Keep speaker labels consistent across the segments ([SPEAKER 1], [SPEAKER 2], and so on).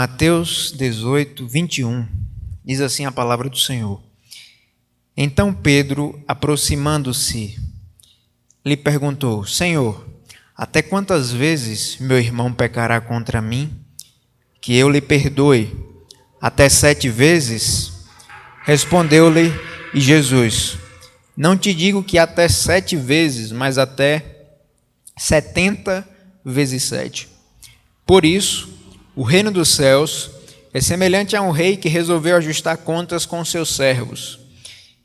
[SPEAKER 1] Mateus 18, 21, diz assim a palavra do Senhor. Então Pedro, aproximando-se, lhe perguntou: Senhor, até quantas vezes meu irmão pecará contra mim, que eu lhe perdoe? Até 7 vezes? Respondeu-lhe Jesus: Não te digo que até 7 vezes, mas até 70 vezes 7. Por isso, o reino dos céus é semelhante a um rei que resolveu ajustar contas com seus servos.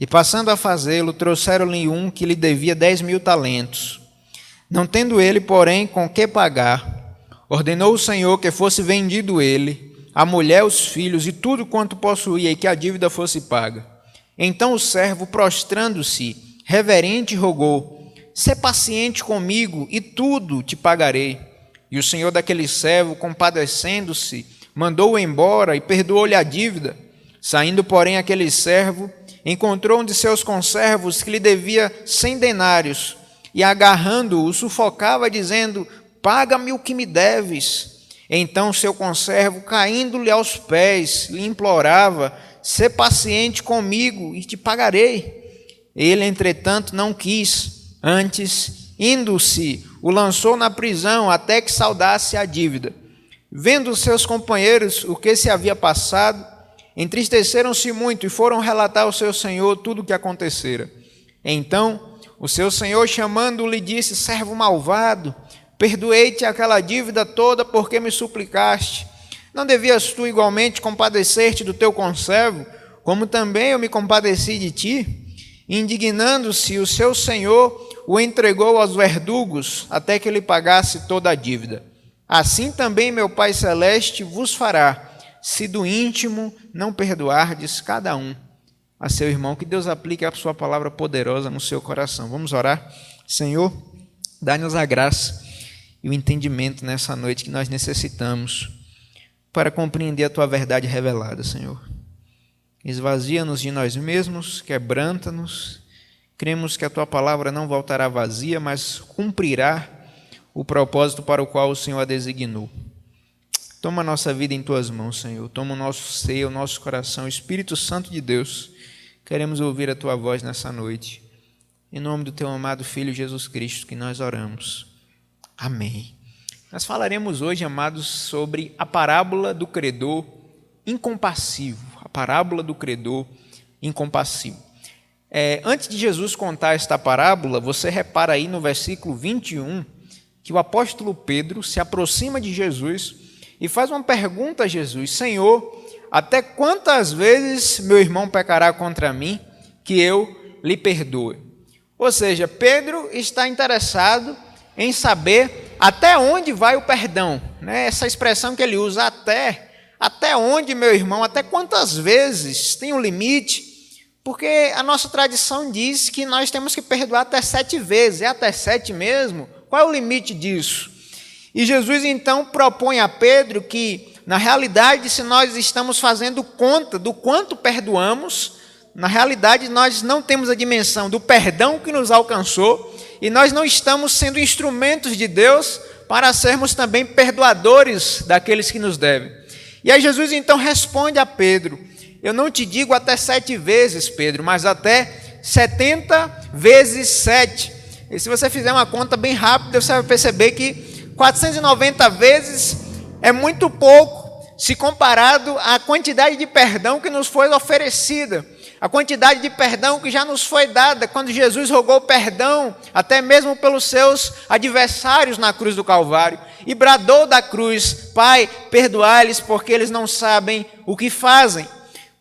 [SPEAKER 1] E passando a fazê-lo, trouxeram-lhe um que lhe devia 10.000 talentos. Não tendo ele, porém, com que pagar, ordenou o Senhor que fosse vendido ele, a mulher, os filhos e tudo quanto possuía, e que a dívida fosse paga. Então o servo, prostrando-se, reverente, rogou: Sê paciente comigo, e tudo te pagarei. E o senhor daquele servo, compadecendo-se, mandou-o embora e perdoou-lhe a dívida. Saindo, porém, aquele servo, encontrou um de seus conservos que lhe devia 100 denários, e agarrando-o, sufocava, dizendo: Paga-me o que me deves. Então seu conservo, caindo-lhe aos pés, lhe implorava: Sê paciente comigo e te pagarei. Ele, entretanto, não quis, antes, indo-se, o lançou na prisão até que saldasse a dívida. Vendo os seus companheiros o que se havia passado, entristeceram-se muito e foram relatar ao seu senhor tudo o que acontecera. Então o seu senhor, chamando-o, lhe disse: Servo malvado, perdoei-te aquela dívida toda porque me suplicaste. Não devias tu igualmente compadecer-te do teu conservo, como também eu me compadeci de ti? Indignando-se, o seu senhor o entregou aos verdugos até que ele pagasse toda a dívida. Assim também meu Pai Celeste vos fará, se do íntimo não perdoardes cada um a seu irmão. Que Deus aplique a sua palavra poderosa no seu coração. Vamos orar? Senhor, dá-nos a graça e o entendimento nessa noite que nós necessitamos para compreender a tua verdade revelada, Senhor. Esvazia-nos de nós mesmos, quebranta-nos. Cremos que a tua palavra não voltará vazia, mas cumprirá o propósito para o qual o Senhor a designou. Toma a nossa vida em tuas mãos, Senhor. Toma o nosso ser, o nosso coração. Espírito Santo de Deus, queremos ouvir a tua voz nessa noite. Em nome do teu amado Filho Jesus Cristo que nós oramos. Amém. Nós falaremos hoje, amados, sobre a parábola do credor incompassivo. A parábola do credor incompassivo. Antes de Jesus contar esta parábola, você repara aí no versículo 21, que o apóstolo Pedro se aproxima de Jesus e faz uma pergunta a Jesus: Senhor, até quantas vezes meu irmão pecará contra mim, que eu lhe perdoe? Ou seja, Pedro está interessado em saber até onde vai o perdão, né? Essa expressão que ele usa, até onde, meu irmão, até quantas vezes tem um limite? Porque a nossa tradição diz que nós temos que perdoar até 7 vezes. É até 7 mesmo? Qual é o limite disso? E Jesus então propõe a Pedro que, na realidade, se nós estamos fazendo conta do quanto perdoamos, na realidade nós não temos a dimensão do perdão que nos alcançou e nós não estamos sendo instrumentos de Deus para sermos também perdoadores daqueles que nos devem. E aí Jesus então responde a Pedro: Eu não te digo até 7 vezes, Pedro, mas até 70 vezes 7. E se você fizer uma conta bem rápida, você vai perceber que 490 vezes é muito pouco se comparado à quantidade de perdão que nos foi oferecida, a quantidade de perdão que já nos foi dada quando Jesus rogou perdão, até mesmo pelos seus adversários na cruz do Calvário, e bradou da cruz: Pai, perdoai-lhes porque eles não sabem o que fazem.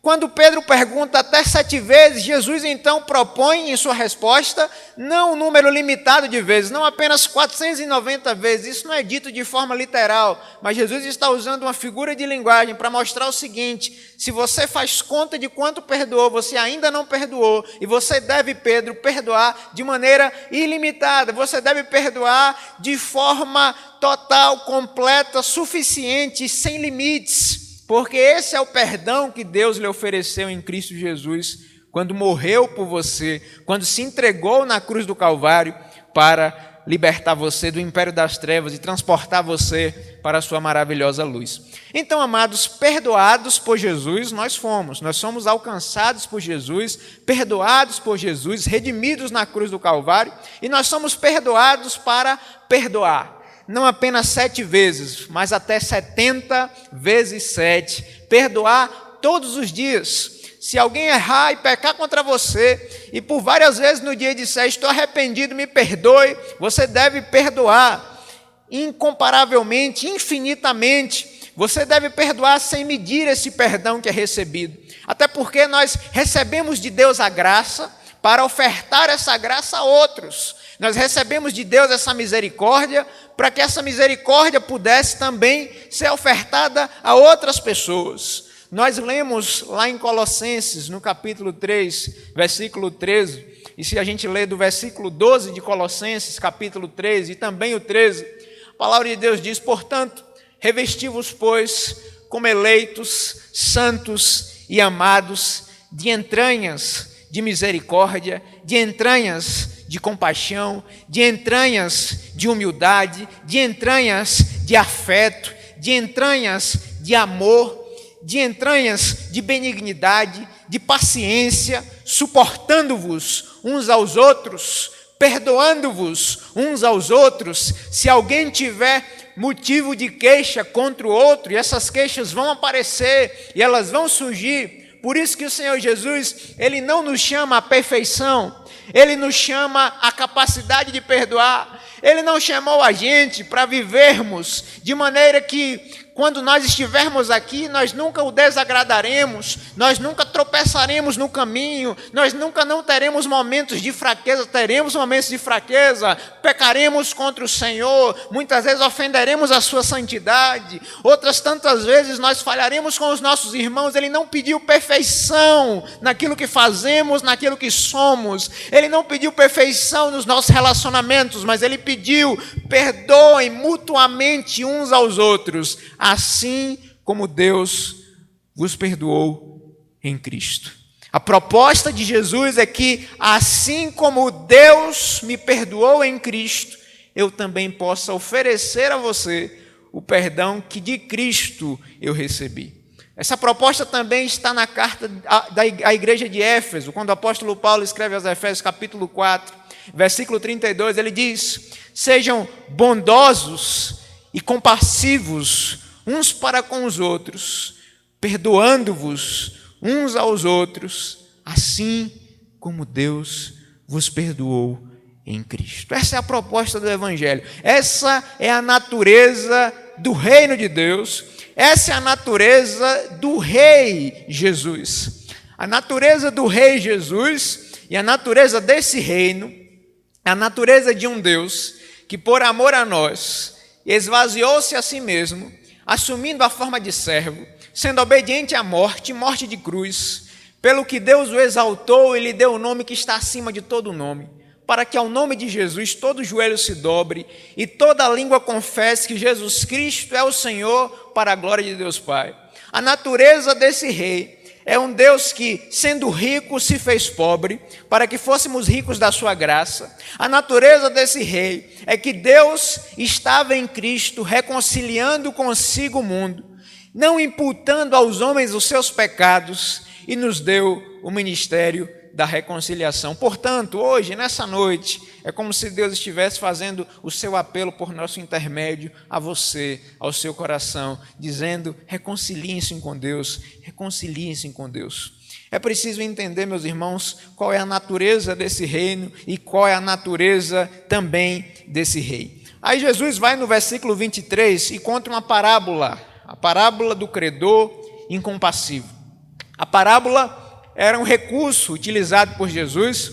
[SPEAKER 1] Quando Pedro pergunta até 7 vezes, Jesus então propõe em sua resposta não um número limitado de vezes, não apenas 490 vezes. Isso não é dito de forma literal, mas Jesus está usando uma figura de linguagem para mostrar o seguinte: se você faz conta de quanto perdoou, você ainda não perdoou, e você deve, Pedro, perdoar de maneira ilimitada. Você deve perdoar de forma total, completa, suficiente, sem limites. Porque esse é o perdão que Deus lhe ofereceu em Cristo Jesus, quando morreu por você, quando se entregou na cruz do Calvário para libertar você do império das trevas e transportar você para a sua maravilhosa luz. Então, amados, perdoados por Jesus, nós somos alcançados por Jesus, perdoados por Jesus, redimidos na cruz do Calvário, e nós somos perdoados para perdoar. Não apenas 7 vezes, mas até 70 vezes 7. Perdoar todos os dias. Se alguém errar e pecar contra você, e por várias vezes no dia disser, estou arrependido, me perdoe, você deve perdoar incomparavelmente, infinitamente. Você deve perdoar sem medir esse perdão que é recebido. Até porque nós recebemos de Deus a graça para ofertar essa graça a outros. Nós recebemos de Deus essa misericórdia para que essa misericórdia pudesse também ser ofertada a outras pessoas. Nós lemos lá em Colossenses, no capítulo 3, versículo 13, e se a gente ler do versículo 12 de Colossenses, capítulo 3, e também o 13, a palavra de Deus diz, portanto, revesti-vos, pois, como eleitos, santos e amados, de entranhas de misericórdia, de entranhas de compaixão, de entranhas de humildade, de entranhas de afeto, de entranhas de amor, de entranhas de benignidade, de paciência, suportando-vos uns aos outros, perdoando-vos uns aos outros, se alguém tiver motivo de queixa contra o outro, e essas queixas vão aparecer, e elas vão surgir. Por isso que o Senhor Jesus, Ele não nos chama à perfeição, Ele nos chama à capacidade de perdoar. Ele não chamou a gente para vivermos de maneira que, quando nós estivermos aqui, nós nunca o desagradaremos, nós nunca tropeçaremos no caminho, nós nunca não teremos momentos de fraqueza, teremos momentos de fraqueza, pecaremos contra o Senhor, muitas vezes ofenderemos a sua santidade, outras tantas vezes nós falharemos com os nossos irmãos. Ele não pediu perfeição naquilo que fazemos, naquilo que somos, Ele não pediu perfeição nos nossos relacionamentos, mas Ele pediu, perdoem mutuamente uns aos outros, assim como Deus vos perdoou em Cristo. A proposta de Jesus é que, assim como Deus me perdoou em Cristo, eu também possa oferecer a você o perdão que de Cristo eu recebi. Essa proposta também está na carta da igreja de Éfeso, quando o apóstolo Paulo escreve aos Efésios capítulo 4, versículo 32, ele diz, sejam bondosos e compassivos uns para com os outros, perdoando-vos uns aos outros, assim como Deus vos perdoou em Cristo. Essa é a proposta do Evangelho. Essa é a natureza do reino de Deus. Essa é a natureza do Rei Jesus. A natureza do Rei Jesus e a natureza desse reino, a natureza de um Deus que, por amor a nós, esvaziou-se a si mesmo, assumindo a forma de servo, sendo obediente à morte, morte de cruz, pelo que Deus o exaltou e lhe deu o nome que está acima de todo nome, para que ao nome de Jesus todo joelho se dobre e toda língua confesse que Jesus Cristo é o Senhor, para a glória de Deus Pai. A natureza desse rei é um Deus que, sendo rico, se fez pobre, para que fôssemos ricos da sua graça. A natureza desse rei é que Deus estava em Cristo, reconciliando consigo o mundo, não imputando aos homens os seus pecados, e nos deu o ministério da reconciliação. Portanto, hoje, nessa noite, é como se Deus estivesse fazendo o seu apelo por nosso intermédio a você, ao seu coração, dizendo, reconciliem-se com Deus, reconciliem-se com Deus. É preciso entender, meus irmãos, qual é a natureza desse reino e qual é a natureza também desse rei. Aí Jesus vai no versículo 23 e conta uma parábola, a parábola do credor incompassivo. A parábola era um recurso utilizado por Jesus,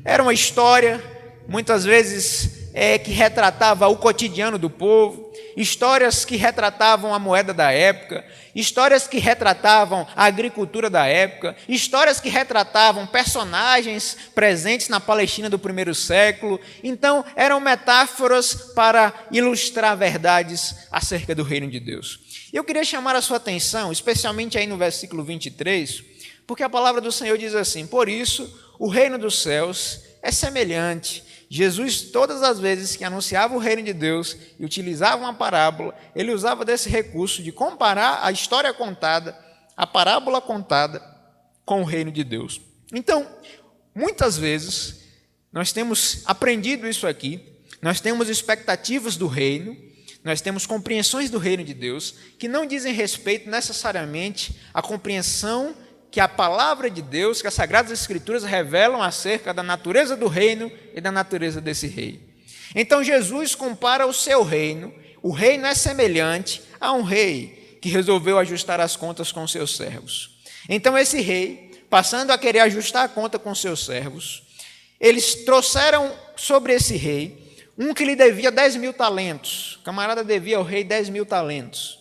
[SPEAKER 1] era uma história, muitas vezes que retratava o cotidiano do povo, histórias que retratavam a moeda da época, histórias que retratavam a agricultura da época, histórias que retratavam personagens presentes na Palestina do primeiro século. Então, eram metáforas para ilustrar verdades acerca do reino de Deus. Eu queria chamar a sua atenção, especialmente aí no versículo 23, porque a palavra do Senhor diz assim, por isso, o reino dos céus é semelhante. Jesus, todas as vezes que anunciava o reino de Deus e utilizava uma parábola, ele usava desse recurso de comparar a história contada, a parábola contada, com o reino de Deus. Então, muitas vezes, nós temos aprendido isso aqui, nós temos expectativas do reino, nós temos compreensões do reino de Deus, que não dizem respeito necessariamente à compreensão que a palavra de Deus, que as Sagradas Escrituras revelam acerca da natureza do reino e da natureza desse rei. Então Jesus compara o seu reino, o reino é semelhante a um rei que resolveu ajustar as contas com seus servos. Então esse rei, passando a querer ajustar a conta com seus servos, eles trouxeram sobre esse rei um que lhe devia 10.000 talentos. O camarada devia ao rei 10.000 talentos.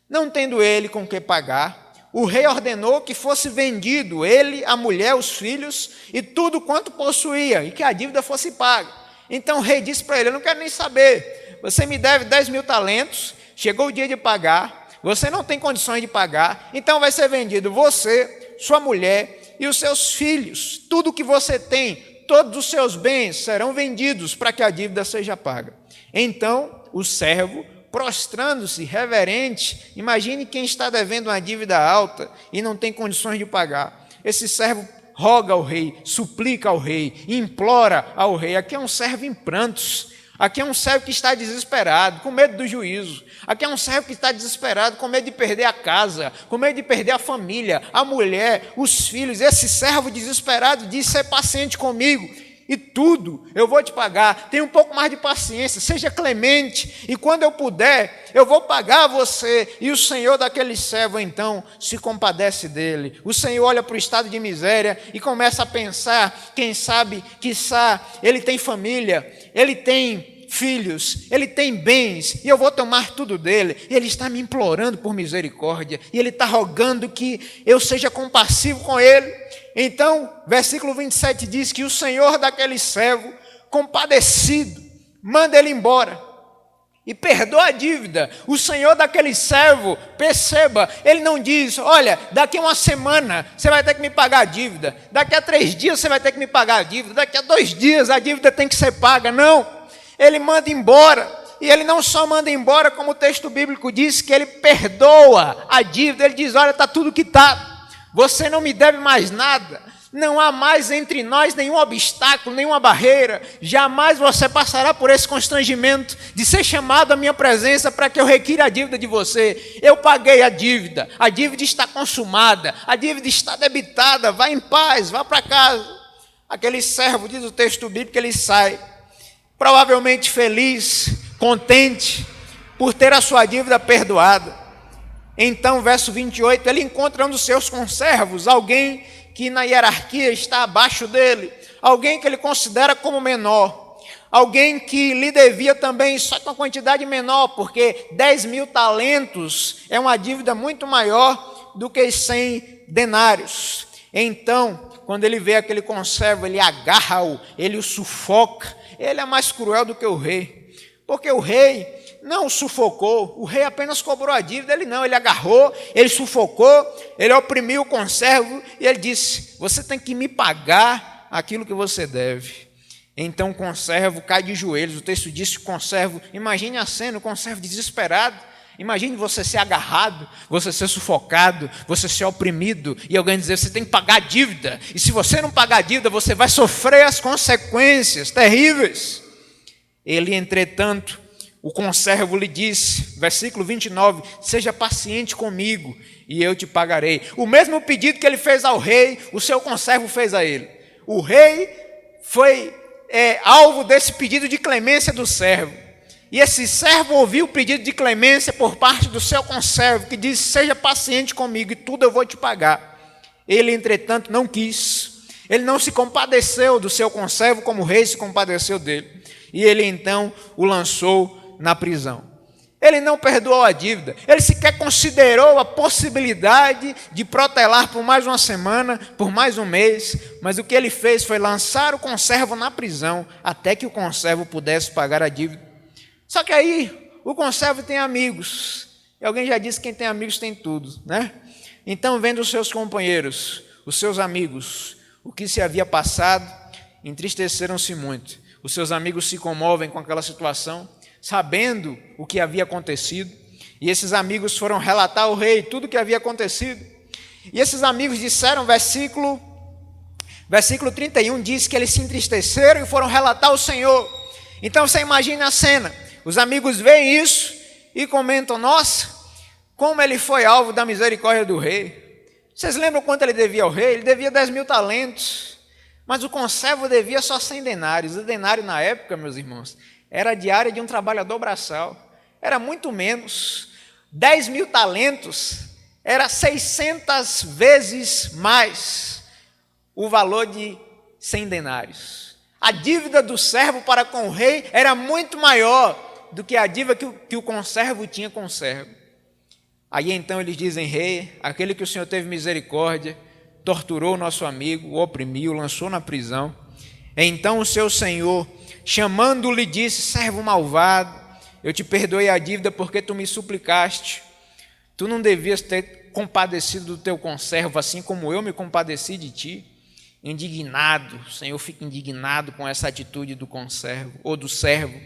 [SPEAKER 1] Não tendo ele com que pagar, o rei ordenou que fosse vendido ele, a mulher, os filhos e tudo quanto possuía, e que a dívida fosse paga. Então o rei disse para ele: eu não quero nem saber, você me deve 10.000 talentos, chegou o dia de pagar, você não tem condições de pagar, então vai ser vendido você, sua mulher e os seus filhos, tudo que você tem, todos os seus bens serão vendidos para que a dívida seja paga. Então o servo, prostrando-se, reverente, imagine quem está devendo uma dívida alta e não tem condições de pagar. Esse servo roga ao rei, suplica ao rei, implora ao rei. Aqui é um servo em prantos, aqui é um servo que está desesperado, com medo do juízo. Aqui é um servo que está desesperado, com medo de perder a casa, com medo de perder a família, a mulher, os filhos. Esse servo desesperado diz: ser paciente comigo, e tudo eu vou te pagar. Tenha um pouco mais de paciência, seja clemente, e quando eu puder, eu vou pagar a você. E o senhor daquele servo então se compadece dele. O senhor olha para o estado de miséria e começa a pensar: quem sabe, quiçá, ele tem família, ele tem filhos, ele tem bens, e eu vou tomar tudo dele. E ele está me implorando por misericórdia, e ele está rogando que eu seja compassivo com ele. Então, versículo 27 diz que o senhor daquele servo, compadecido, manda ele embora e perdoa a dívida. O senhor daquele servo, perceba, ele não diz: olha, daqui a uma semana você vai ter que me pagar a dívida, daqui a 3 dias você vai ter que me pagar a dívida, daqui a 2 dias a dívida tem que ser paga. Não, ele manda embora. E ele não só manda embora, como o texto bíblico diz, que ele perdoa a dívida. Ele diz: olha, está tudo quitado, você não me deve mais nada, não há mais entre nós nenhum obstáculo, nenhuma barreira, jamais você passará por esse constrangimento de ser chamado à minha presença para que eu requira a dívida de você. Eu paguei a dívida está consumada, a dívida está debitada, vá em paz, vá para casa. Aquele servo, diz o texto bíblico, ele sai, provavelmente feliz, contente, por ter a sua dívida perdoada. Então, verso 28, ele encontra um dos seus conservos, alguém que na hierarquia está abaixo dele, alguém que ele considera como menor, alguém que lhe devia também, só que uma quantidade menor, porque 10.000 talentos é uma dívida muito maior do que 100 denários. Então, quando ele vê aquele conservo, ele agarra-o, ele o sufoca. Ele é mais cruel do que o rei, porque o rei não o sufocou, o rei apenas cobrou a dívida. Ele não, ele agarrou, ele sufocou, ele oprimiu o conservo e ele disse: você tem que me pagar aquilo que você deve. Então o conservo cai de joelhos. O texto diz que o conservo, imagine a cena, o conservo desesperado. Imagine você ser agarrado, você ser sufocado, você ser oprimido, e alguém dizer: você tem que pagar a dívida, e se você não pagar a dívida, você vai sofrer as consequências terríveis. Ele, entretanto, o conservo lhe disse, versículo 29, seja paciente comigo, e eu te pagarei. O mesmo pedido que ele fez ao rei, o seu conservo fez a ele. O rei foi alvo desse pedido de clemência do servo. E esse servo ouviu o pedido de clemência por parte do seu conservo, que disse: seja paciente comigo e tudo eu vou te pagar. Ele, entretanto, não quis. Ele não se compadeceu do seu conservo como o rei se compadeceu dele. E ele, então, o lançou na prisão. Ele não perdoou a dívida. Ele sequer considerou a possibilidade de protelar por mais uma semana, por mais um mês. Mas o que ele fez foi lançar o conservo na prisão, até que o conservo pudesse pagar a dívida. Só que aí, o conservo tem amigos. E alguém já disse que quem tem amigos tem tudo, né? Então, vendo os seus companheiros, os seus amigos, o que se havia passado, entristeceram-se muito. Os seus amigos se comovem com aquela situação, sabendo o que havia acontecido. E esses amigos foram relatar ao rei tudo o que havia acontecido. E esses amigos disseram, versículo 31 diz que eles se entristeceram e foram relatar ao Senhor. Então você imagina a cena. Os amigos veem isso e comentam, nossa, como ele foi alvo da misericórdia do rei. Vocês lembram quanto ele devia ao rei? Ele devia 10.000 talentos. Mas o conservo devia só 100 denários. O denário na época, meus irmãos, era a diária de um trabalhador braçal. Era muito menos. 10.000 talentos era 600 vezes mais o valor de 100 denários. A dívida do servo para com o rei era muito maior do que a dívida que o conservo tinha com o servo. Aí então eles dizem, rei, aquele que o Senhor teve misericórdia, torturou o nosso amigo, o oprimiu, lançou na prisão. Então o seu senhor, chamando-lhe, disse, servo malvado, eu te perdoei a dívida porque tu me suplicaste. Tu não devias ter compadecido do teu conservo, assim como eu me compadeci de ti. Indignado, o Senhor fica indignado com essa atitude do conservo, ou do servo.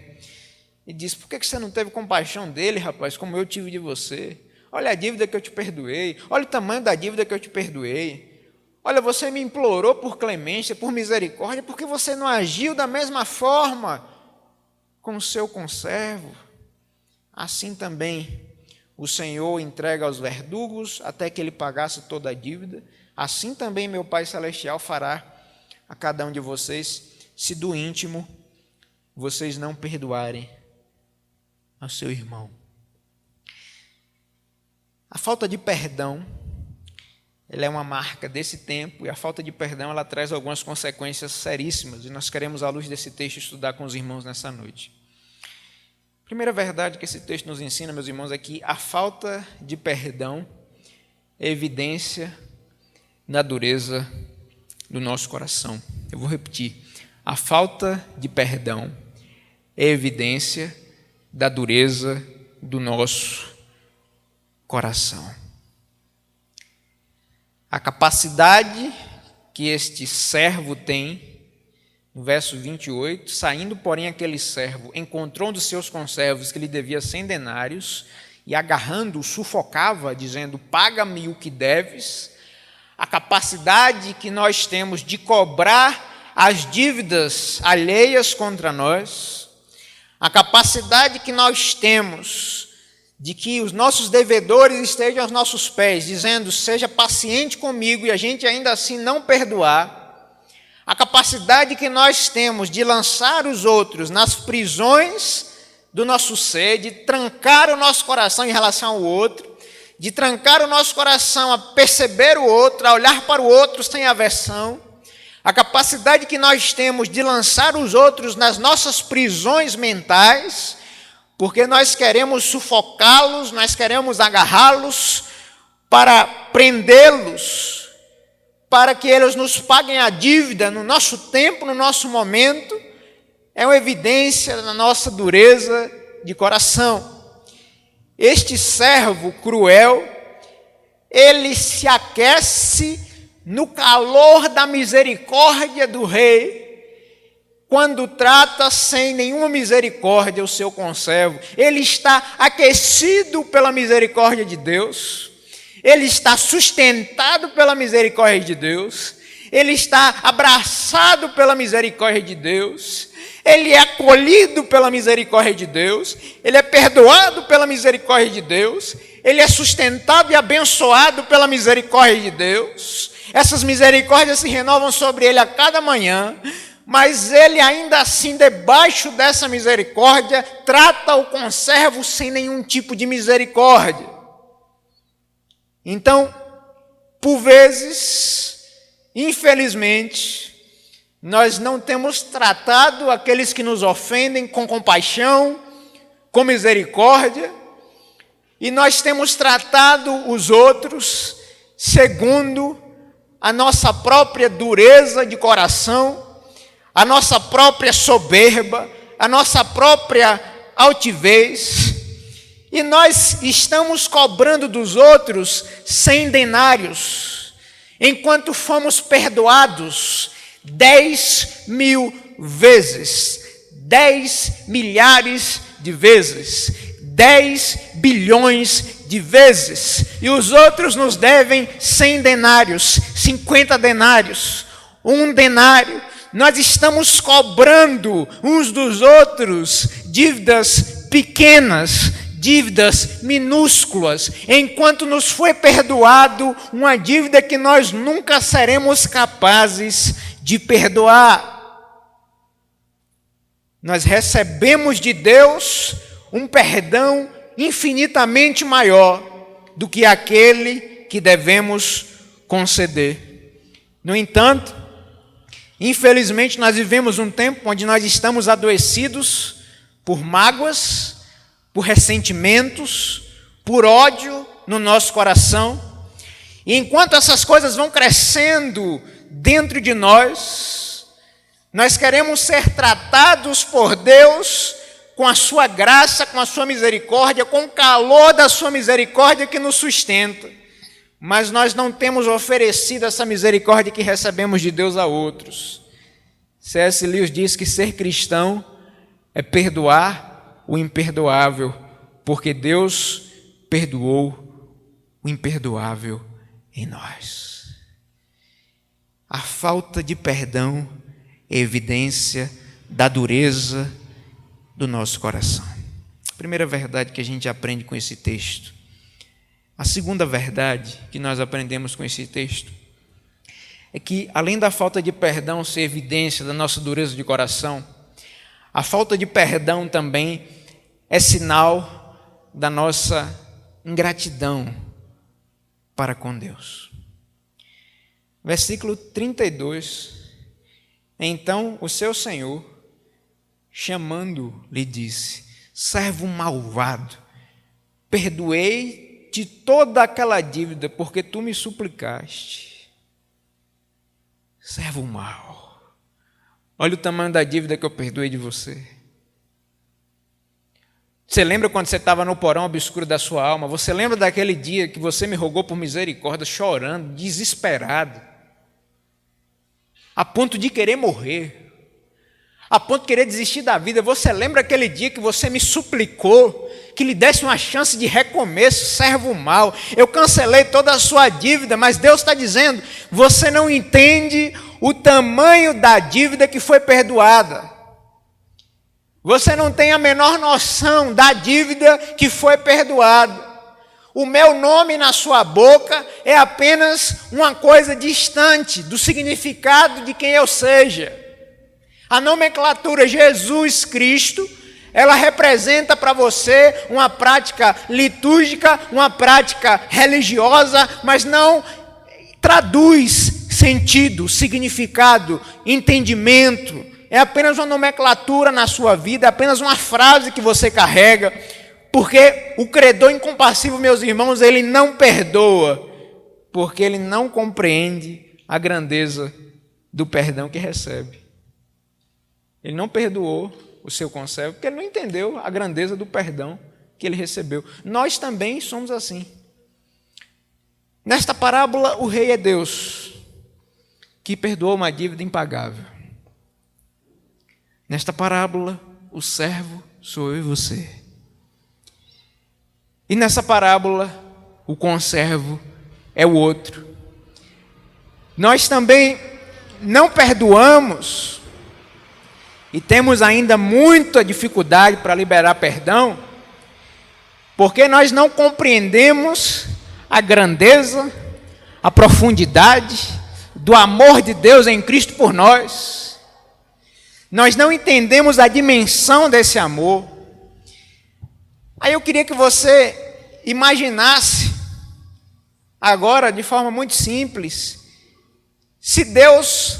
[SPEAKER 1] E diz, por que você não teve compaixão dele, rapaz, como eu tive de você? Olha a dívida que eu te perdoei, olha o tamanho da dívida que eu te perdoei. Olha, você me implorou por clemência, por misericórdia, porque você não agiu da mesma forma com o seu conservo. Assim também o Senhor entrega aos verdugos até que ele pagasse toda a dívida. Assim também meu Pai Celestial fará a cada um de vocês, se do íntimo vocês não perdoarem ao seu irmão. A falta de perdão, ela é uma marca desse tempo, e a falta de perdão, ela traz algumas consequências seríssimas, e nós queremos, à luz desse texto, estudar com os irmãos nessa noite. A primeira verdade que esse texto nos ensina, meus irmãos, é que a falta de perdão é evidência da dureza do nosso coração. Eu vou repetir. A falta de perdão é evidência da dureza do nosso coração. A capacidade que este servo tem, no verso 28, saindo, porém, aquele servo encontrou um dos seus conservos que lhe devia 100 denários e agarrando-o, sufocava, dizendo, paga-me o que deves. A capacidade que nós temos de cobrar as dívidas alheias contra nós, a capacidade que nós temos de que os nossos devedores estejam aos nossos pés, dizendo, seja paciente comigo, e a gente ainda assim não perdoar, a capacidade que nós temos de lançar os outros nas prisões do nosso ser, de trancar o nosso coração em relação ao outro, de trancar o nosso coração a perceber o outro, a olhar para o outro sem aversão, a capacidade que nós temos de lançar os outros nas nossas prisões mentais, porque nós queremos sufocá-los, nós queremos agarrá-los para prendê-los, para que eles nos paguem a dívida no nosso tempo, no nosso momento, é uma evidência da nossa dureza de coração. Este servo cruel, ele se aquece no calor da misericórdia do rei, quando trata sem nenhuma misericórdia o seu conservo. Ele está aquecido pela misericórdia de Deus, ele está sustentado pela misericórdia de Deus, ele está abraçado pela misericórdia de Deus, ele é acolhido pela misericórdia de Deus, ele é perdoado pela misericórdia de Deus, ele é sustentado e abençoado pela misericórdia de Deus. Essas misericórdias se renovam sobre ele a cada manhã, mas ele ainda assim, debaixo dessa misericórdia, trata o conservo sem nenhum tipo de misericórdia. Então, por vezes, infelizmente, nós não temos tratado aqueles que nos ofendem com compaixão, com misericórdia, e nós temos tratado os outros segundo a nossa própria dureza de coração, a nossa própria soberba, a nossa própria altivez, e nós estamos cobrando dos outros 100 denários, enquanto fomos perdoados 10.000 vezes. 10 milhares de vezes, 10 bilhões de vezes, e os outros nos devem 100 denários, 50 denários, 1 denário. Nós estamos cobrando uns dos outros dívidas pequenas, dívidas minúsculas, enquanto nos foi perdoado uma dívida que nós nunca seremos capazes de perdoar. Nós recebemos de Deus um perdão infinitamente maior do que aquele que devemos conceder. No entanto, infelizmente, nós vivemos um tempo onde nós estamos adoecidos por mágoas, por ressentimentos, por ódio no nosso coração. E enquanto essas coisas vão crescendo dentro de nós, nós queremos ser tratados por Deus com a sua graça, com a sua misericórdia, com o calor da sua misericórdia que nos sustenta. Mas nós não temos oferecido essa misericórdia que recebemos de Deus a outros. C.S. Lewis diz que ser cristão é perdoar o imperdoável, porque Deus perdoou o imperdoável em nós. A falta de perdão é evidência da dureza do nosso coração. A primeira verdade que a gente aprende com esse texto. A segunda verdade que nós aprendemos com esse texto é que, além da falta de perdão ser evidência da nossa dureza de coração, a falta de perdão também é sinal da nossa ingratidão para com Deus. Versículo 32. Então o seu senhor, chamando, lhe disse: servo malvado, perdoei-te toda aquela dívida, porque tu me suplicaste. Servo mau, olha o tamanho da dívida que eu perdoei de você. Você lembra quando você estava no porão obscuro da sua alma? Você lembra daquele dia que você me rogou por misericórdia, chorando, desesperado, a ponto de querer morrer, a ponto de querer desistir da vida? Você lembra aquele dia que você me suplicou que lhe desse uma chance de recomeço? Servo mau, eu cancelei toda a sua dívida, mas Deus está dizendo: você não entende o tamanho da dívida que foi perdoada. Você não tem a menor noção da dívida que foi perdoada. O meu nome na sua boca é apenas uma coisa distante do significado de quem eu seja. A nomenclatura Jesus Cristo, ela representa para você uma prática litúrgica, uma prática religiosa, mas não traduz sentido, significado, entendimento. É apenas uma nomenclatura na sua vida, é apenas uma frase que você carrega, porque o credor incompassível, meus irmãos, ele não perdoa, porque ele não compreende a grandeza do perdão que recebe. Ele não perdoou o seu conservo, porque ele não entendeu a grandeza do perdão que ele recebeu. Nós também somos assim. Nesta parábola, o rei é Deus, que perdoou uma dívida impagável. Nesta parábola, o servo sou eu e você. E nessa parábola, o conservo é o outro. Nós também não perdoamos e temos ainda muita dificuldade para liberar perdão, porque nós não compreendemos a grandeza, a profundidade do amor de Deus em Cristo por nós. Nós não entendemos a dimensão desse amor. Aí eu queria que você imaginasse, agora de forma muito simples, se Deus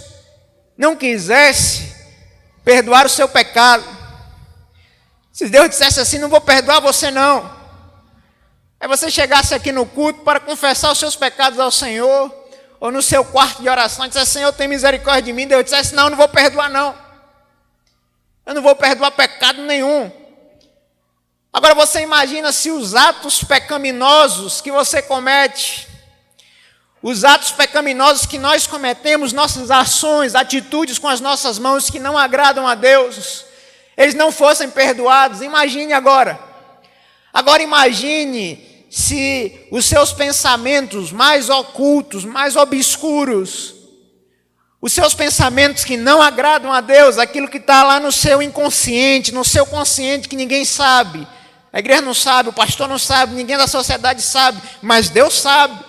[SPEAKER 1] não quisesse perdoar o seu pecado, se Deus dissesse assim: não vou perdoar você não. Aí você chegasse aqui no culto para confessar os seus pecados ao Senhor, ou no seu quarto de oração, e dissesse: Senhor, tem misericórdia de mim. Deus dissesse: não vou perdoar não. Eu não vou perdoar pecado nenhum. Agora você imagina se os atos pecaminosos que você comete, os atos pecaminosos que nós cometemos, nossas ações, atitudes com as nossas mãos que não agradam a Deus, eles não fossem perdoados. Imagine agora. Agora imagine se os seus pensamentos mais ocultos, mais obscuros, os seus pensamentos que não agradam a Deus, aquilo que está lá no seu inconsciente, no seu consciente que ninguém sabe. A igreja não sabe, o pastor não sabe, ninguém da sociedade sabe, mas Deus sabe.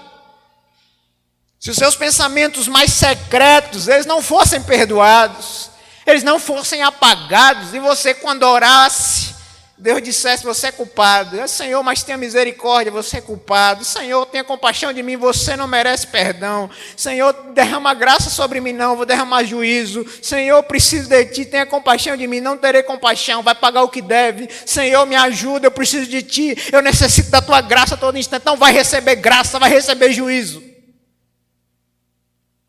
[SPEAKER 1] Se os seus pensamentos mais secretos, eles não fossem perdoados, eles não fossem apagados, e você quando orasse, Deus dissesse, você é culpado. Senhor, mas tenha misericórdia, você é culpado. Senhor, tenha compaixão de mim, você não merece perdão. Senhor, derrama graça sobre mim, não, vou derramar juízo. Senhor, preciso de ti, tenha compaixão de mim, não terei compaixão, vai pagar o que deve. Senhor, me ajuda, eu preciso de ti, eu necessito da tua graça a todo instante. Não vai receber graça, vai receber juízo.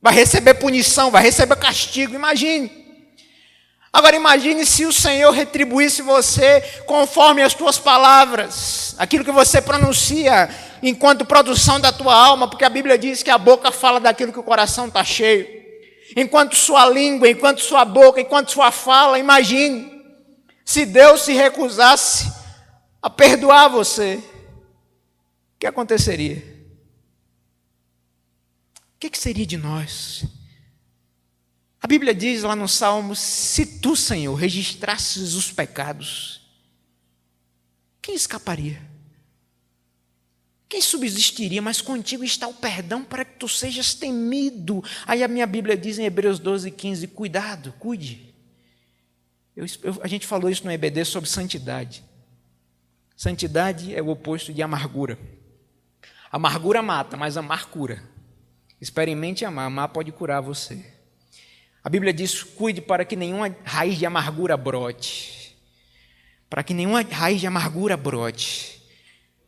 [SPEAKER 1] Vai receber punição, vai receber castigo, imagine. Agora imagine se o Senhor retribuísse você conforme as tuas palavras, aquilo que você pronuncia enquanto produção da tua alma, porque a Bíblia diz que a boca fala daquilo que o coração está cheio. Enquanto sua língua, enquanto sua boca, enquanto sua fala, imagine se Deus se recusasse a perdoar você, o que aconteceria? O que seria de nós? A Bíblia diz lá no Salmo, se tu, Senhor, registrasses os pecados, quem escaparia? Quem subsistiria? Mas contigo está o perdão para que tu sejas temido. Aí a minha Bíblia diz em Hebreus 12:15, cuidado, cuide. A gente falou isso no EBD sobre santidade. Santidade é o oposto de amargura. Amargura mata, mas amar cura. Experimente amar, amar pode curar você. A Bíblia diz, cuide para que nenhuma raiz de amargura brote. Para que nenhuma raiz de amargura brote,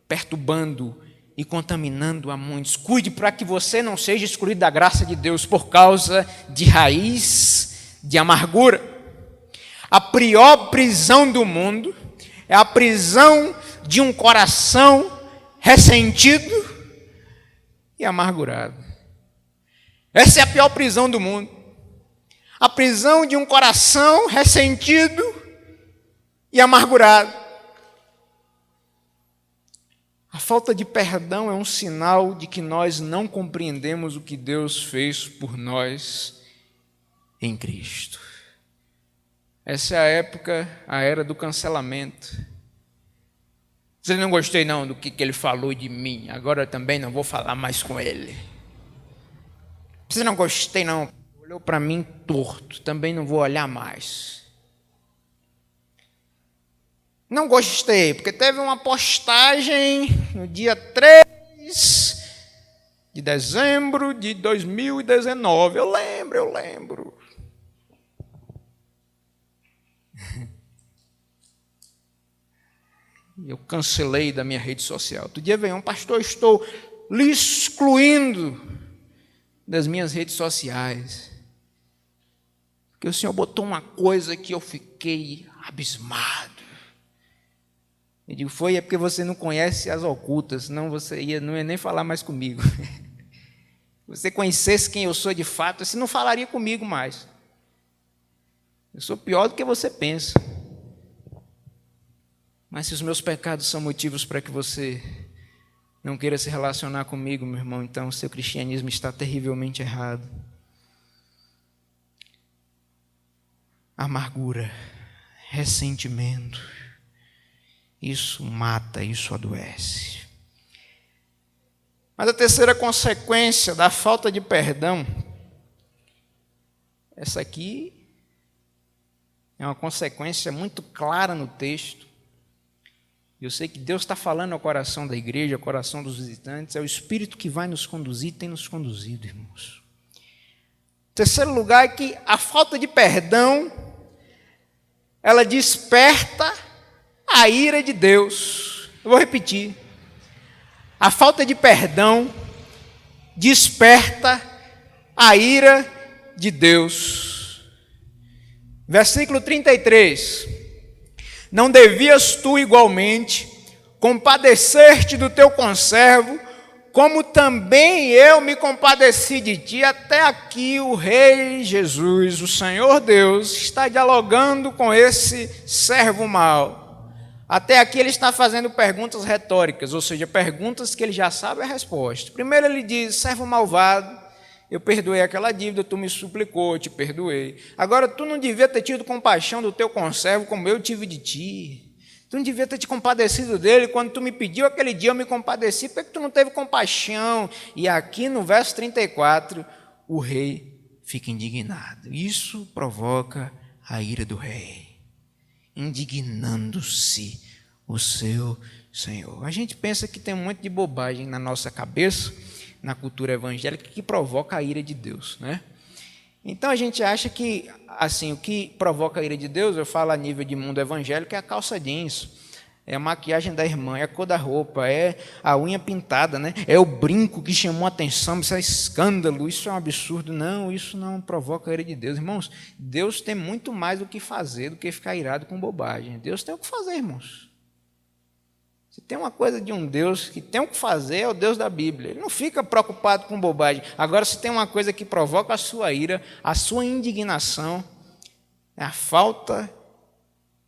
[SPEAKER 1] perturbando e contaminando a muitos. Cuide para que você não seja excluído da graça de Deus por causa de raiz de amargura. A pior prisão do mundo é a prisão de um coração ressentido e amargurado. Essa é a pior prisão do mundo. A prisão de um coração ressentido e amargurado. A falta de perdão é um sinal de que nós não compreendemos o que Deus fez por nós em Cristo. Essa é a época, a era do cancelamento. Você não gostei não do que ele falou de mim, agora eu também não vou falar mais com ele. Você não gostei não. Olhou para mim torto, também não vou olhar mais. Não gostei, porque teve uma postagem no dia 3 de dezembro de 2019. Eu lembro. Eu cancelei da minha rede social. Outro dia veio um pastor, estou lhe excluindo das minhas redes sociais. Porque o Senhor botou uma coisa que eu fiquei abismado. Eu digo, é porque você não conhece as ocultas, senão você não ia nem falar mais comigo. Se você conhecesse quem eu sou de fato, você não falaria comigo mais. Eu sou pior do que você pensa. Mas se os meus pecados são motivos para que você não queira se relacionar comigo, meu irmão, então o seu cristianismo está terrivelmente errado. Amargura, ressentimento, isso mata, isso adoece. Mas a terceira consequência da falta de perdão, essa aqui é uma consequência muito clara no texto. Eu sei que Deus está falando ao coração da igreja, ao coração dos visitantes, é o Espírito que vai nos conduzir, tem nos conduzido, irmãos. Terceiro lugar é que a falta de perdão, ela desperta a ira de Deus. Eu vou repetir. A falta de perdão desperta a ira de Deus. Versículo 33. Não devias tu igualmente compadecer-te do teu conservo, como também eu me compadeci de ti. Até aqui o Rei Jesus, o Senhor Deus, está dialogando com esse servo mau. Até aqui ele está fazendo perguntas retóricas, ou seja, perguntas que ele já sabe a resposta. Primeiro ele diz: servo malvado, eu perdoei aquela dívida, tu me suplicou, eu te perdoei. Agora tu não devia ter tido compaixão do teu conservo como eu tive de ti. Tu não devia ter te compadecido dele. Quando tu me pediu aquele dia, eu me compadeci. Por que tu não teve compaixão? E aqui no verso 34, o rei fica indignado. Isso provoca a ira do rei, indignando-se o seu Senhor. A gente pensa que tem um monte de bobagem na nossa cabeça, na cultura evangélica, que provoca a ira de Deus, né? Então a gente acha que, assim, o que provoca a ira de Deus, eu falo a nível de mundo evangélico, é a calça jeans, é a maquiagem da irmã, é a cor da roupa, é a unha pintada, né? É o brinco que chamou a atenção, isso é escândalo, isso é um absurdo. Não, isso não provoca a ira de Deus. Irmãos, Deus tem muito mais o que fazer do que ficar irado com bobagem. Deus tem o que fazer, irmãos. Se tem uma coisa de um Deus que tem o que fazer, é o Deus da Bíblia. Ele não fica preocupado com bobagem. Agora, se tem uma coisa que provoca a sua ira, a sua indignação, é a falta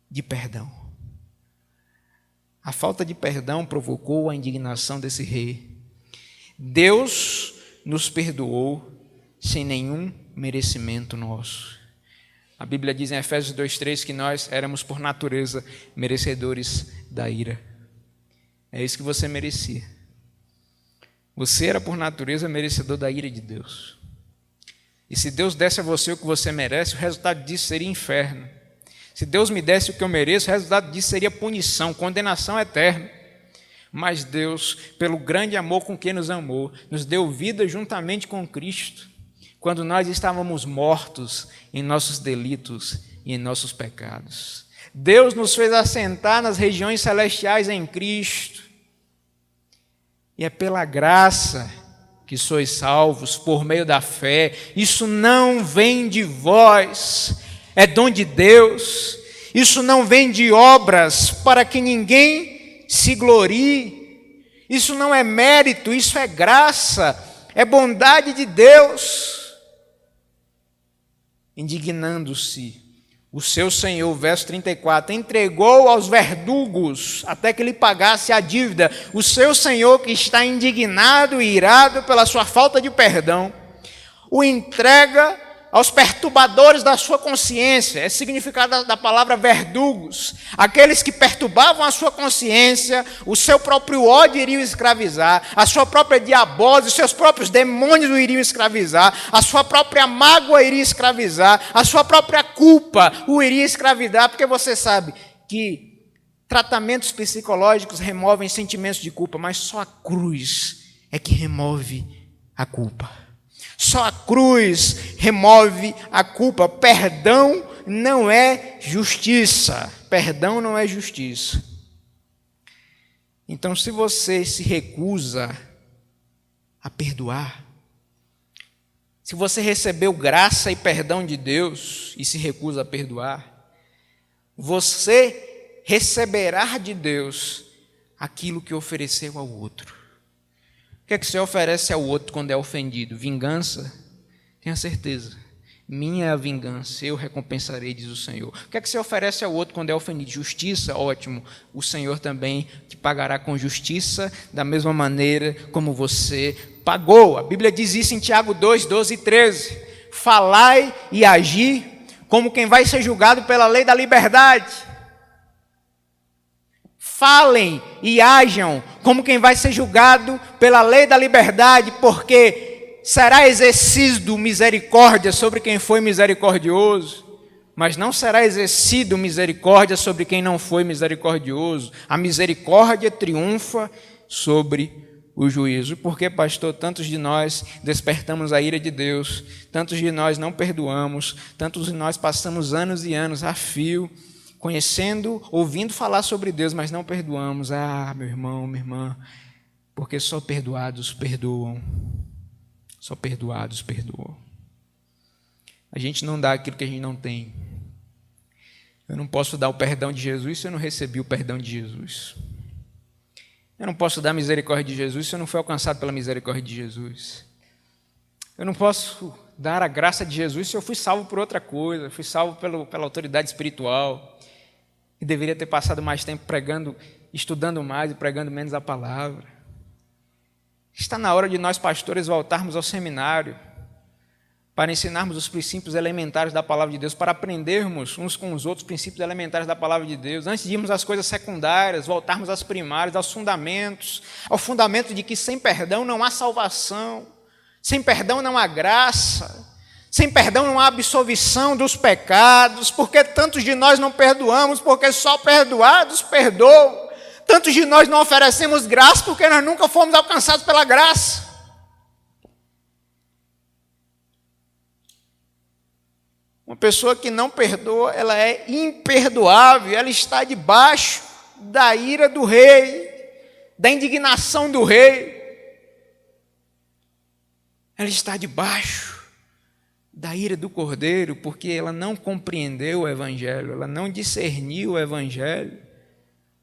[SPEAKER 1] de perdão. A falta de perdão provocou a indignação desse rei. Deus nos perdoou sem nenhum merecimento nosso. A Bíblia diz em Efésios 2:3 que nós éramos por natureza merecedores da ira. É isso que você merecia. Você era por natureza merecedor da ira de Deus. E se Deus desse a você o que você merece, o resultado disso seria inferno. Se Deus me desse o que eu mereço, o resultado disso seria punição, condenação eterna. Mas Deus, pelo grande amor com que nos amou, nos deu vida juntamente com Cristo, quando nós estávamos mortos em nossos delitos e em nossos pecados. Deus nos fez assentar nas regiões celestiais em Cristo. E é pela graça que sois salvos, por meio da fé. Isso não vem de vós, é dom de Deus. Isso não vem de obras para que ninguém se glorie. Isso não é mérito, isso é graça, é bondade de Deus. Indignando-se, o seu senhor, verso 34, entregou aos verdugos até que lhe pagasse a dívida. O seu senhor, que está indignado e irado pela sua falta de perdão, o entrega aos perturbadores da sua consciência. É significado da palavra verdugos. Aqueles que perturbavam a sua consciência, o seu próprio ódio iriam escravizar, a sua própria diabose, os seus próprios demônios o iriam escravizar, a sua própria mágoa iria escravizar, a sua própria culpa o iria escravizar, porque você sabe que tratamentos psicológicos removem sentimentos de culpa, mas só a cruz é que remove a culpa. Só a cruz remove a culpa. Perdão não é justiça. Perdão não é justiça. Então, se você se recusa a perdoar, se você recebeu graça e perdão de Deus e se recusa a perdoar, você receberá de Deus aquilo que ofereceu ao outro. O que é que você oferece ao outro quando é ofendido? Vingança? Tenha certeza. Minha é a vingança, eu recompensarei, diz o Senhor. O que é que você oferece ao outro quando é ofendido? Justiça? Ótimo. O Senhor também te pagará com justiça, da mesma maneira como você pagou. A Bíblia diz isso em Tiago 2, 12 e 13. Falai e agi como quem vai ser julgado pela lei da liberdade. Falem e ajam como quem vai ser julgado pela lei da liberdade, porque será exercido misericórdia sobre quem foi misericordioso, mas não será exercido misericórdia sobre quem não foi misericordioso. A misericórdia triunfa sobre o juízo. Porque, pastor, tantos de nós despertamos a ira de Deus, tantos de nós não perdoamos, tantos de nós passamos anos e anos a fio, conhecendo, ouvindo falar sobre Deus, mas não perdoamos. Ah, meu irmão, minha irmã, porque só perdoados perdoam. Só perdoados perdoam. A gente não dá aquilo que a gente não tem. Eu não posso dar o perdão de Jesus se eu não recebi o perdão de Jesus.
[SPEAKER 2] Eu não posso dar misericórdia de Jesus se eu não fui alcançado pela misericórdia de Jesus. Eu não posso dar a graça de Jesus se eu fui salvo por outra coisa, fui salvo pela autoridade espiritual, e deveria ter passado mais tempo pregando, estudando mais e pregando menos a palavra. Está na hora de nós, pastores, voltarmos ao seminário para ensinarmos os princípios elementares da palavra de Deus, para aprendermos uns com os outros princípios elementares da palavra de Deus, antes de irmos às coisas secundárias, voltarmos às primárias, aos fundamentos, ao fundamento de que sem perdão não há salvação, sem perdão não há graça, sem perdão não há absolvição dos pecados, porque tantos de nós não perdoamos, porque só perdoados perdoam, tantos de nós não oferecemos graça, porque nós nunca fomos alcançados pela graça. Uma pessoa que não perdoa, ela é imperdoável, ela está debaixo da ira do rei, da indignação do rei. Ela está debaixo da ira do Cordeiro, porque ela não compreendeu o Evangelho, ela não discerniu o Evangelho,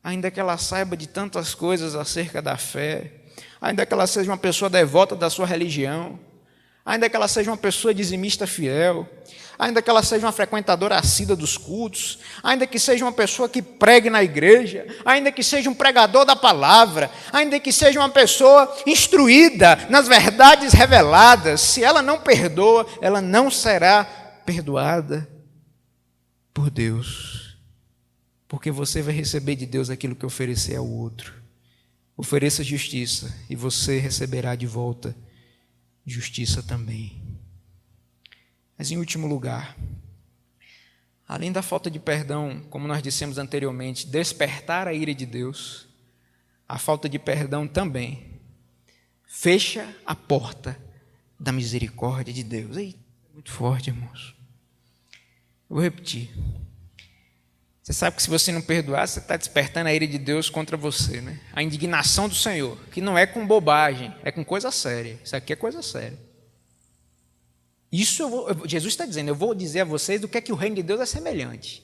[SPEAKER 2] ainda que ela saiba de tantas coisas acerca da fé, ainda que ela seja uma pessoa devota da sua religião, ainda que ela seja uma pessoa dizimista fiel, ainda que ela seja uma frequentadora assídua dos cultos, ainda que seja uma pessoa que pregue na igreja, ainda que seja um pregador da palavra, ainda que seja uma pessoa instruída nas verdades reveladas, se ela não perdoa, ela não será perdoada por Deus, porque você vai receber de Deus aquilo que oferecer ao outro. Ofereça justiça e você receberá de volta justiça também. Mas, em último lugar, além da falta de perdão, como nós dissemos anteriormente, despertar a ira de Deus, a falta de perdão também fecha a porta da misericórdia de Deus. Eita, muito forte, irmãos. Eu vou repetir. Você sabe que se você não perdoar, você está despertando a ira de Deus contra você, né? A indignação do Senhor, que não é com bobagem, é com coisa séria. Isso aqui é coisa séria. Jesus está dizendo, eu vou dizer a vocês do que é que o reino de Deus é semelhante.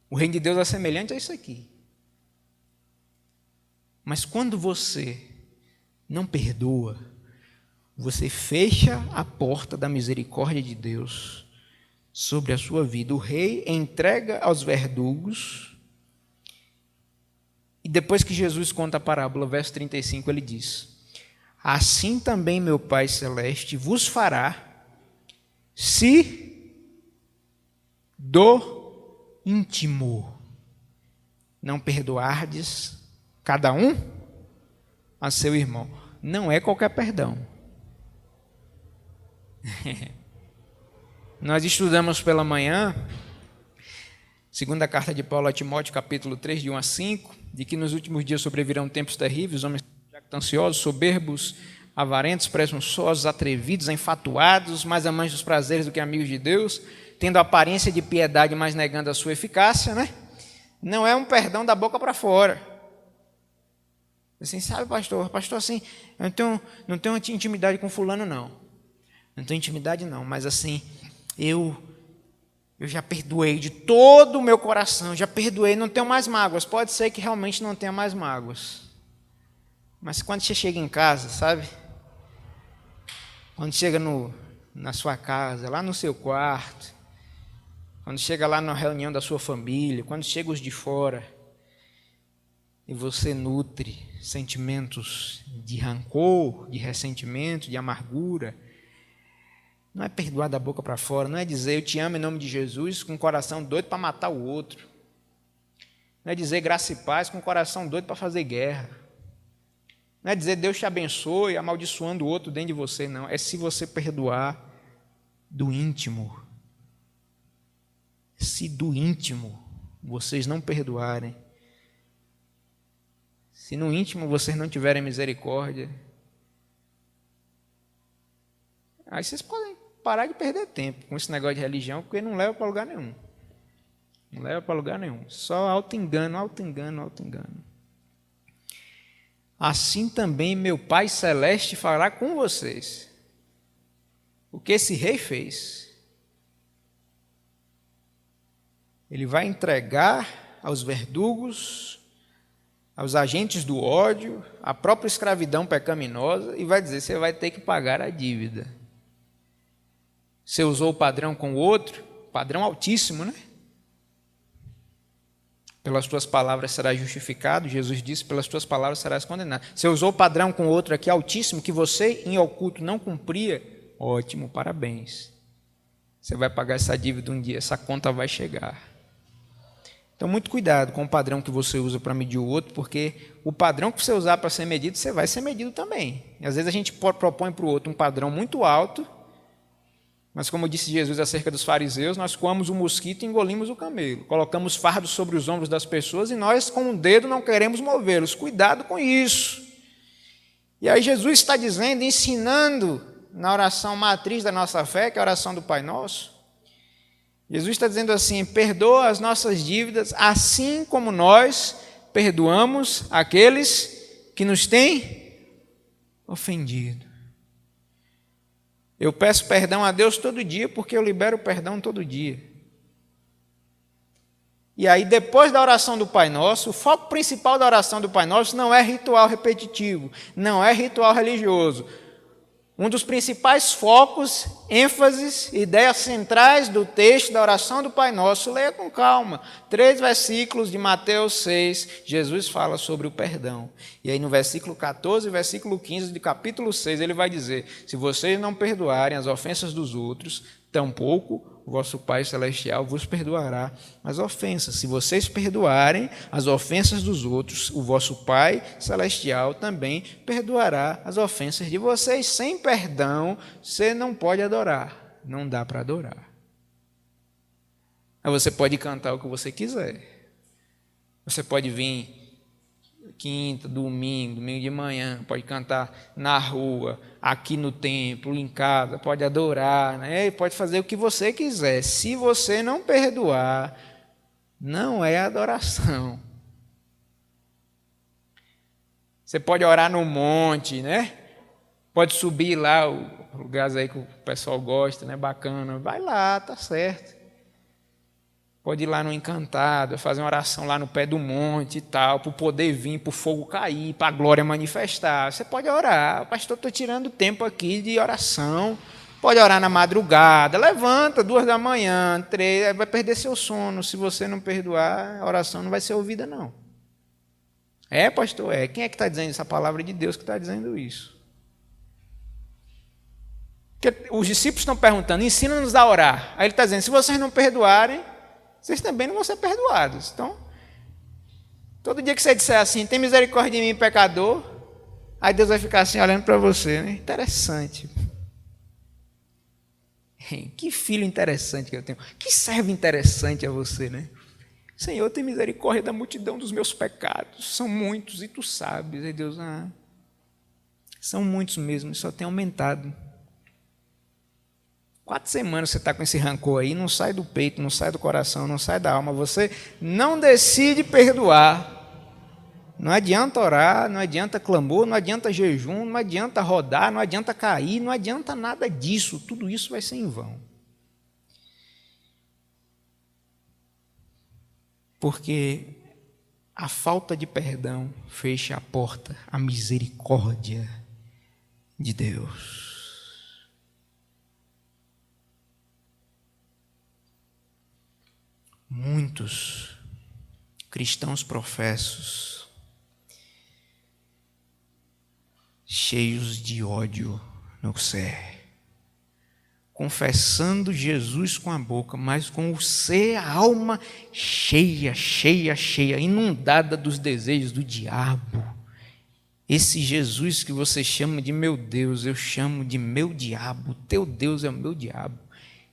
[SPEAKER 2] O reino de Deus é semelhante a isso aqui. Mas quando você não perdoa, você fecha a porta da misericórdia de Deus sobre a sua vida. O rei entrega aos verdugos, e depois que Jesus conta a parábola, verso 35, ele diz: assim também meu Pai Celeste vos fará, se do íntimo não perdoardes cada um a seu irmão. Não é qualquer perdão. Nós estudamos pela manhã, segunda carta de Paulo a Timóteo, capítulo 3, de 1 a 5, de que nos últimos dias sobrevirão tempos terríveis, homens jactanciosos, soberbos, avarentos, presunçosos, atrevidos, enfatuados, mais amantes dos prazeres do que amigos de Deus, tendo aparência de piedade, mas negando a sua eficácia, né? Não é um perdão da boca para fora. Assim, sabe, pastor, assim, eu não tenho intimidade com fulano, não. Não tenho intimidade, não, mas assim, eu já perdoei de todo o meu coração, já perdoei, não tenho mais mágoas. Pode ser que realmente não tenha mais mágoas. Mas quando você chega em casa, sabe? Quando chega na sua casa, lá no seu quarto, quando chega lá na reunião da sua família, quando chega os de fora, e você nutre sentimentos de rancor, de ressentimento, de amargura, não é perdoar da boca para fora, não é dizer eu te amo em nome de Jesus com o coração doido para matar o outro, não é dizer graça e paz com o coração doido para fazer guerra, não é dizer Deus te abençoe amaldiçoando o outro dentro de você, não. É se você perdoar do íntimo. Se do íntimo vocês não perdoarem, se no íntimo vocês não tiverem misericórdia, aí vocês podem parar de perder tempo com esse negócio de religião, porque não leva para lugar nenhum. Não leva para lugar nenhum. Só auto-engano, auto-engano, auto-engano. Assim também meu Pai Celeste fará com vocês o que esse rei fez. Ele vai entregar aos verdugos, aos agentes do ódio, à própria escravidão pecaminosa, e vai dizer: você vai ter que pagar a dívida. Você usou o padrão com o outro, padrão altíssimo, né? Pelas tuas palavras serás justificado, Jesus disse: pelas tuas palavras serás condenado. Você usou o padrão com o outro aqui altíssimo, que você em oculto não cumpria, ótimo, parabéns. Você vai pagar essa dívida um dia, essa conta vai chegar. Então, muito cuidado com o padrão que você usa para medir o outro, porque o padrão que você usar para ser medido, você vai ser medido também. E às vezes a gente propõe para o outro um padrão muito alto, mas como disse Jesus acerca dos fariseus, nós coamos o mosquito e engolimos o camelo. Colocamos fardos sobre os ombros das pessoas e nós com um dedo não queremos movê-los. Cuidado com isso. E aí Jesus está dizendo, ensinando na oração matriz da nossa fé, que é a oração do Pai Nosso, Jesus está dizendo assim: perdoa as nossas dívidas, assim como nós perdoamos aqueles que nos têm ofendido. Eu peço perdão a Deus todo dia, porque eu libero perdão todo dia. E aí, depois da oração do Pai Nosso, o foco principal da oração do Pai Nosso não é ritual repetitivo, não é ritual religioso. Um dos principais focos, ênfases, ideias centrais do texto da oração do Pai Nosso, leia com calma. 3 versículos de Mateus 6, Jesus fala sobre o perdão. E aí no versículo 14 e versículo 15 de capítulo 6, ele vai dizer: se vocês não perdoarem as ofensas dos outros, tampouco o vosso Pai Celestial vos perdoará as ofensas. Se vocês perdoarem as ofensas dos outros, o vosso Pai Celestial também perdoará as ofensas de vocês. Sem perdão, você não pode adorar. Não dá para adorar. Aí você pode cantar o que você quiser. Você pode vir quinta, domingo de manhã, pode cantar na rua, aqui no templo, em casa, pode adorar, né? Pode fazer o que você quiser. Se você não perdoar, não é adoração. Você pode orar no monte, né? Pode subir lá, lugares aí que o pessoal gosta, né? Bacana, vai lá, tá certo. Pode ir lá no Encantado, fazer uma oração lá no pé do monte e tal, para o poder vir, para o fogo cair, para a glória manifestar. Você pode orar. Pastor, estou tirando tempo aqui de oração. Pode orar na madrugada. Levanta, 2 da manhã, 3, vai perder seu sono. Se você não perdoar, a oração não vai ser ouvida, não. É, pastor? É. Quem é que está dizendo isso? A palavra de Deus que está dizendo isso. Porque os discípulos estão perguntando: ensina-nos a orar. Aí ele está dizendo: se vocês não perdoarem, vocês também não vão ser perdoados. Então, todo dia que você disser assim: tem misericórdia de mim, pecador, aí Deus vai ficar assim olhando para você, né? Interessante. Que filho interessante que eu tenho. Que servo interessante é você, né? Senhor, tem misericórdia da multidão dos meus pecados. São muitos e tu sabes. Aí Deus, são muitos mesmo, só tem aumentado. 4 semanas você está com esse rancor aí, não sai do peito, não sai do coração, não sai da alma. Você não decide perdoar. Não adianta orar, não adianta clamor, não adianta jejum, não adianta rodar, não adianta cair, não adianta nada disso. Tudo isso vai ser em vão. Porque a falta de perdão fecha a porta à misericórdia de Deus. Muitos cristãos professos, cheios de ódio no ser, confessando Jesus com a boca, mas com o ser, a alma cheia, inundada dos desejos do diabo. Esse Jesus que você chama de meu Deus, eu chamo de meu diabo. Teu Deus é o meu diabo.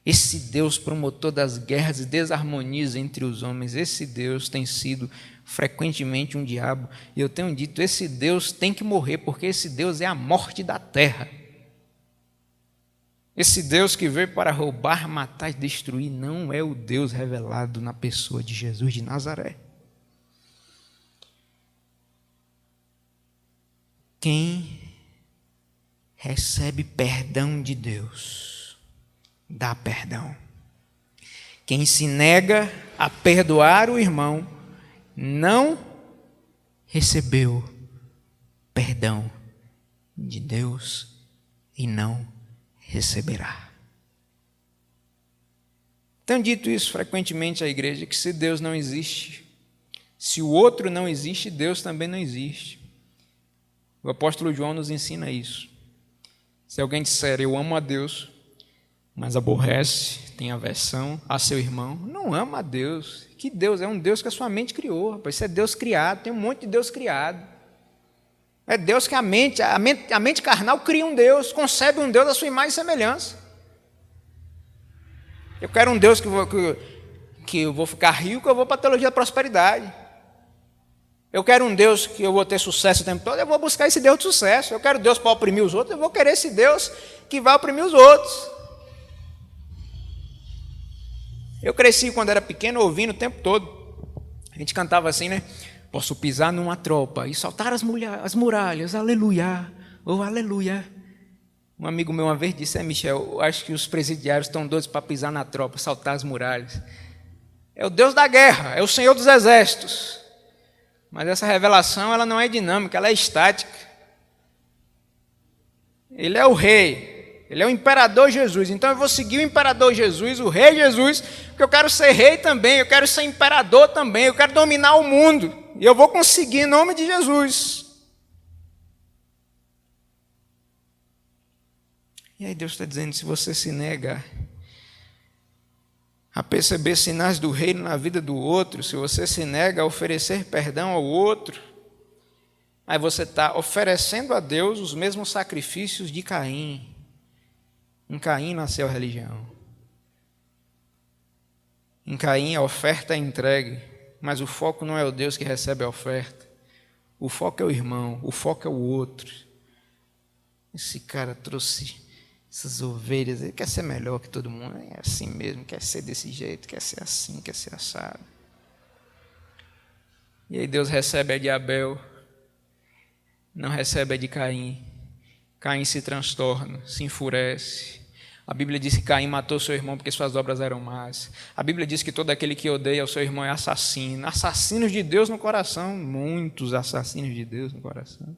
[SPEAKER 2] Esse Deus promotor das guerras e desarmonias entre os homens, esse Deus tem sido frequentemente um diabo. E eu tenho dito, esse Deus tem que morrer, porque esse Deus é a morte da terra. Esse Deus que veio para roubar, matar e destruir não é o Deus revelado na pessoa de Jesus de Nazaré. Quem recebe perdão de Deus, dá perdão. Quem se nega a perdoar o irmão, não
[SPEAKER 1] recebeu perdão de Deus e não receberá. Tenho dito isso frequentemente à igreja, que se Deus não existe, se o outro não existe, Deus também não existe. O apóstolo João nos ensina isso. Se alguém disser, eu amo a Deus, mas aborrece, tem aversão a seu irmão, não ama a Deus. Que Deus? É um Deus que a sua mente criou, rapaz. Isso é Deus criado, tem um monte de Deus criado. É Deus que a mente carnal cria um Deus, concebe um Deus à sua imagem e semelhança. Eu quero um Deus que eu vou ficar rico, eu vou para a teologia da prosperidade. Eu quero um Deus que eu vou ter sucesso o tempo todo, eu vou buscar esse Deus de sucesso. Eu quero Deus para oprimir os outros, eu vou querer esse Deus que vai oprimir os outros. Eu cresci quando era pequeno ouvindo o tempo todo. A gente cantava assim, né? Posso pisar numa tropa e saltar as muralhas, aleluia, oh aleluia. Um amigo meu uma vez disse, Michel, eu acho que os presidiários estão doidos para pisar na tropa, saltar as muralhas. É o Deus da guerra, é o Senhor dos exércitos. Mas essa revelação ela não é dinâmica, ela é estática. Ele é o rei, ele é o imperador Jesus. Então eu vou seguir o imperador Jesus, o rei Jesus, porque eu quero ser rei também, eu quero ser imperador também, eu quero dominar o mundo. E eu vou conseguir em nome de Jesus. E aí Deus está dizendo, se você se nega a perceber sinais do reino na vida do outro, se você se nega a oferecer perdão ao outro, aí você está oferecendo a Deus os mesmos sacrifícios de Caim. Em Caim nasceu a religião. Em Caim a oferta é entregue, mas o foco não é o Deus que recebe a oferta. O foco é o irmão, o foco é o outro. Esse cara trouxe essas ovelhas, ele quer ser melhor que todo mundo, é assim mesmo, quer ser desse jeito, quer ser assim, quer ser assado. E aí Deus recebe a de Abel, não recebe a de Caim. Caim se transtorna, se enfurece. A Bíblia diz que Caim matou seu irmão porque suas obras eram más. A Bíblia diz que todo aquele que odeia o seu irmão é assassino. Assassinos de Deus no coração, muitos assassinos de Deus no coração.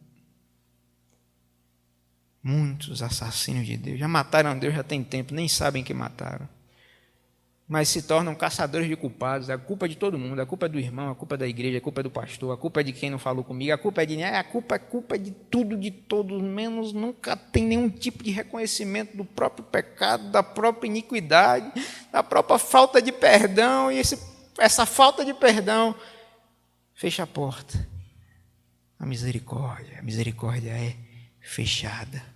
[SPEAKER 1] Muitos assassinos de Deus, já mataram Deus, já tem tempo, nem sabem que mataram. Mas se tornam caçadores de culpados, a culpa é de todo mundo, a culpa é do irmão, a culpa é da igreja, a culpa é do pastor, a culpa é de quem não falou comigo, a culpa é de tudo, de todos, menos nunca tem nenhum tipo de reconhecimento do próprio pecado, da própria iniquidade, da própria falta de perdão, e essa falta de perdão fecha a porta. A misericórdia é fechada.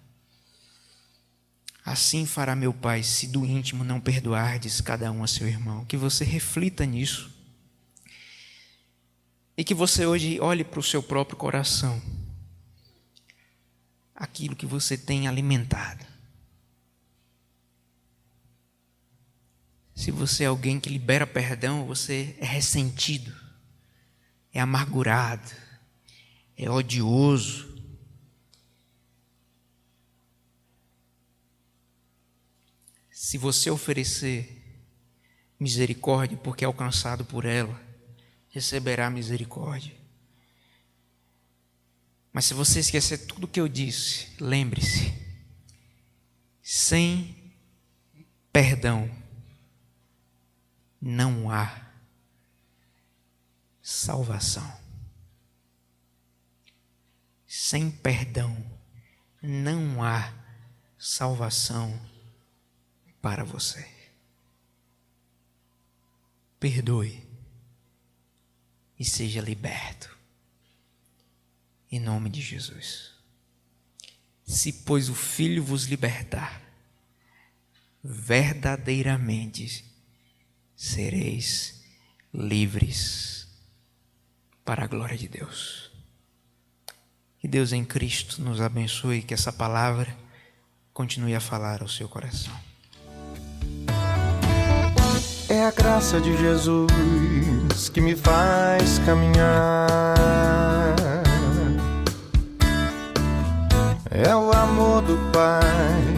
[SPEAKER 1] Assim fará meu Pai, se do íntimo não perdoardes cada um a seu irmão. Que você reflita nisso. E que você hoje olhe para o seu próprio coração. Aquilo que você tem alimentado. Se você é alguém que libera perdão, você é ressentido, é amargurado, é odioso. Se você oferecer misericórdia porque é alcançado por ela, receberá misericórdia. Mas se você esquecer tudo o que eu disse, lembre-se, sem perdão não há salvação. Sem perdão não há salvação para você. Perdoe e seja liberto. Em nome de Jesus. Se, pois, o Filho vos libertar, verdadeiramente sereis livres para a glória de Deus. Que Deus em Cristo nos abençoe e que essa palavra continue a falar ao seu coração.
[SPEAKER 3] É a graça de Jesus que me faz caminhar. É o amor do Pai